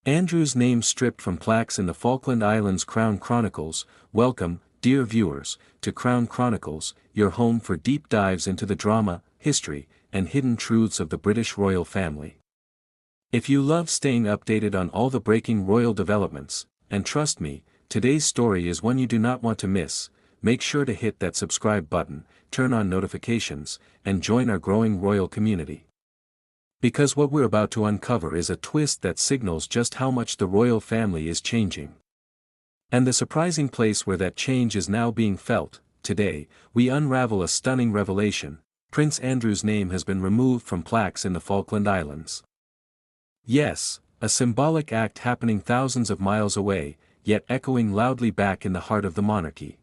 Andrew's name stripped from plaques in the Falkland Islands. Crown Chronicles. Welcome, dear viewers, to Crown Chronicles, your home for deep dives into the drama, history, and hidden truths of the British royal family. If you love staying updated on all the breaking royal developments, and trust me, today's story is one you do not want to miss, make sure to hit that subscribe button, turn on notifications, and join our growing royal community. Because what we're about to uncover is a twist that signals just how much the royal family is changing. And the surprising place where that change is now being felt. Today, we unravel a stunning revelation: Prince Andrew's name has been removed from plaques in the Falkland Islands. Yes, a symbolic act happening thousands of miles away, yet echoing loudly back in the heart of the monarchy.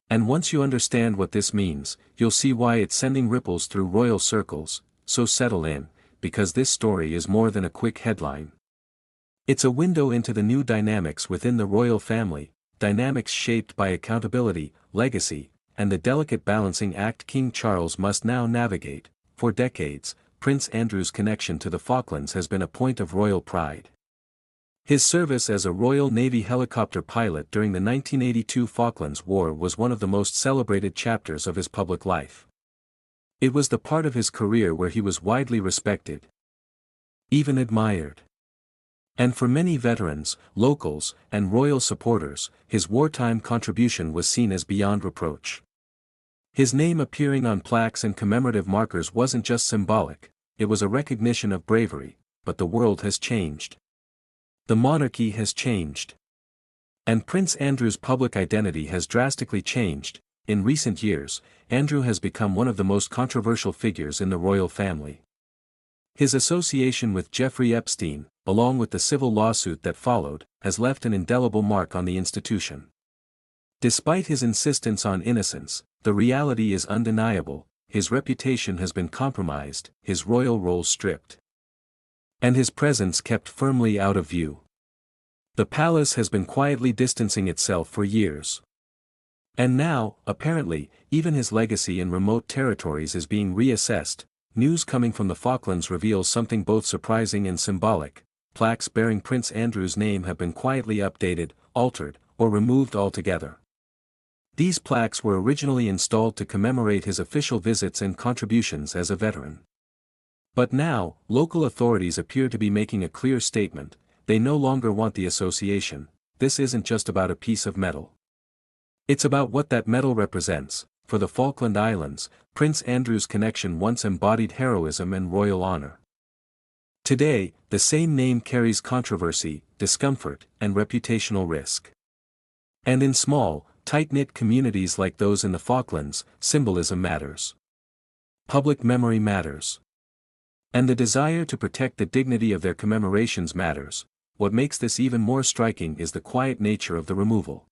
And once you understand what this means, you'll see why it's sending ripples through royal circles. So settle in, because this story is more than a quick headline. It's a window into the new dynamics within the royal family, dynamics shaped by accountability, legacy, and the delicate balancing act King Charles must now navigate. For decades, Prince Andrew's connection to the Falklands has been a point of royal pride. His service as a Royal Navy helicopter pilot during the 1982 Falklands War was one of the most celebrated chapters of his public life. It was the part of his career where he was widely respected, even admired. And for many veterans, locals, and royal supporters, his wartime contribution was seen as beyond reproach. His name appearing on plaques and commemorative markers wasn't just symbolic, it was a recognition of bravery. But the world has changed. The monarchy has changed. And Prince Andrew's public identity has drastically changed. In recent years, Andrew has become one of the most controversial figures in the royal family. His association with Jeffrey Epstein, along with the civil lawsuit that followed, has left an indelible mark on the institution. Despite his insistence on innocence, the reality is undeniable: his reputation has been compromised, his royal role stripped, and his presence kept firmly out of view. The palace has been quietly distancing itself for years. And now, apparently, even his legacy in remote territories is being reassessed. News coming from the Falklands reveals something both surprising and symbolic: plaques bearing Prince Andrew's name have been quietly updated, altered, or removed altogether. These plaques were originally installed to commemorate his official visits and contributions as a veteran. But now, local authorities appear to be making a clear statement: they no longer want the association. This isn't just about a piece of metal. It's about what that metal represents. For the Falkland Islands, Prince Andrew's connection once embodied heroism and royal honor. Today, the same name carries controversy, discomfort, and reputational risk. And in small, tight-knit communities like those in the Falklands, symbolism matters. Public memory matters. And the desire to protect the dignity of their commemorations matters. What makes this even more striking is the quiet nature of the removal.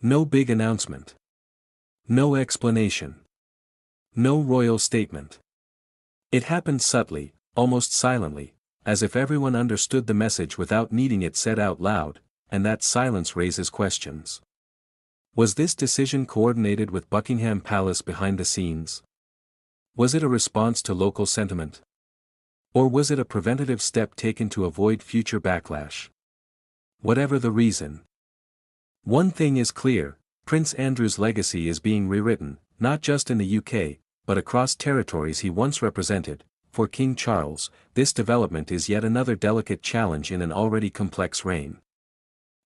No big announcement. No explanation. No royal statement. It happened subtly, almost silently, as if everyone understood the message without needing it said out loud, and that silence raises questions. Was this decision coordinated with Buckingham Palace behind the scenes? Was it a response to local sentiment? Or was it a preventative step taken to avoid future backlash? Whatever the reason, one thing is clear: Prince Andrew's legacy is being rewritten, not just in the UK, but across territories he once represented. For King Charles, this development is yet another delicate challenge in an already complex reign.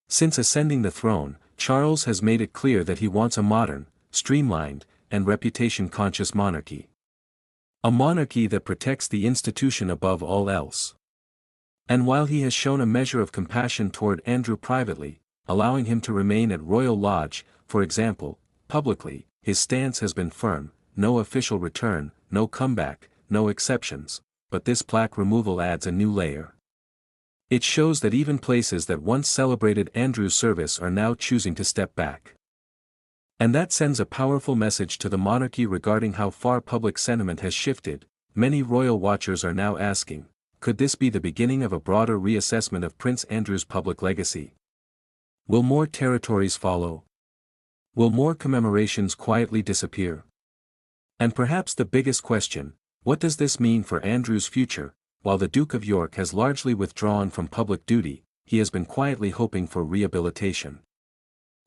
Since ascending the throne, Charles has made it clear that he wants a modern, streamlined, and reputation-conscious monarchy. A monarchy that protects the institution above all else. And while he has shown a measure of compassion toward Andrew privately, allowing him to remain at Royal Lodge, for example, publicly, his stance has been firm: no official return, no comeback, no exceptions. But this plaque removal adds a new layer. It shows that even places that once celebrated Andrew's service are now choosing to step back. And that sends a powerful message to the monarchy regarding how far public sentiment has shifted. Many royal watchers are now asking, could this be the beginning of a broader reassessment of Prince Andrew's public legacy? Will more territories follow? Will more commemorations quietly disappear? And perhaps the biggest question: what does this mean for Andrew's future? while the Duke of York has largely withdrawn from public duty, he has been quietly hoping for rehabilitation.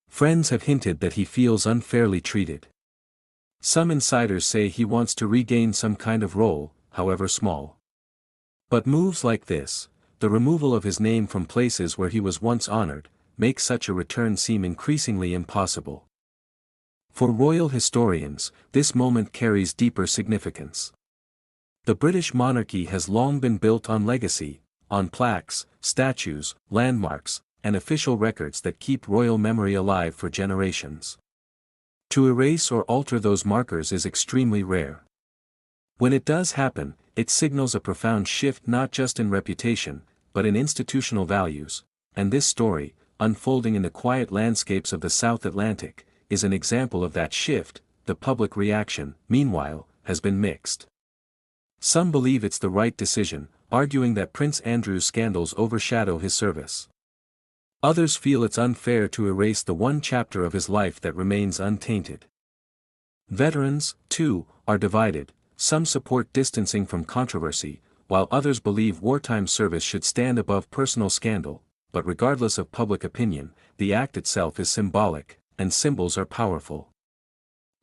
Friends have hinted that he feels unfairly treated. Some insiders say he wants to regain some kind of role, however small. But moves like this, the removal of his name from places where he was once honored, make such a return seem increasingly impossible. For royal historians, this moment carries deeper significance. The British monarchy has long been built on legacy, on plaques, statues, landmarks, and official records that keep royal memory alive for generations. To erase or alter those markers is extremely rare. When it does happen, it signals a profound shift not just in reputation, but in institutional values, and this story, unfolding in the quiet landscapes of the South Atlantic, is an example of that shift. The public reaction, meanwhile, has been mixed. Some believe it's the right decision, arguing that Prince Andrew's scandals overshadow his service. Others feel it's unfair to erase the one chapter of his life that remains untainted. Veterans, too, are divided. Some support distancing from controversy, while others believe wartime service should stand above personal scandal. But regardless of public opinion, the act itself is symbolic, and symbols are powerful.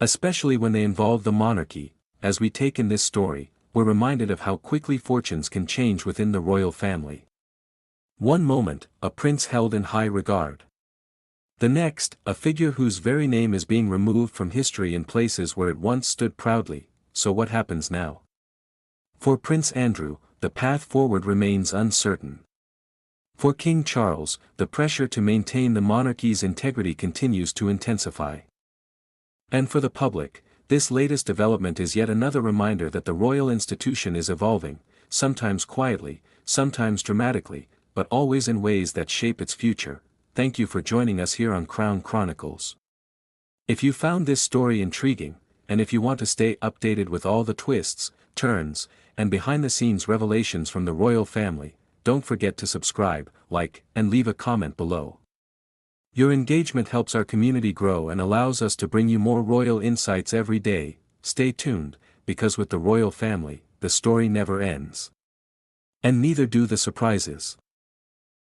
Especially when they involve the monarchy, as we take in this story, we're reminded of how quickly fortunes can change within the royal family. One moment, a prince held in high regard. The next, a figure whose very name is being removed from history in places where it once stood proudly. So what happens now? For Prince Andrew, the path forward remains uncertain. For King Charles, the pressure to maintain the monarchy's integrity continues to intensify. And for the public, this latest development is yet another reminder that the royal institution is evolving, sometimes quietly, sometimes dramatically, but always in ways that shape its future. Thank you for joining us here on Crown Chronicles. If you found this story intriguing, and if you want to stay updated with all the twists, turns, and behind-the-scenes revelations from the royal family, don't forget to subscribe, like, and leave a comment below. Your engagement helps our community grow and allows us to bring you more royal insights every day. Stay tuned, because with the royal family, the story never ends. And neither do the surprises.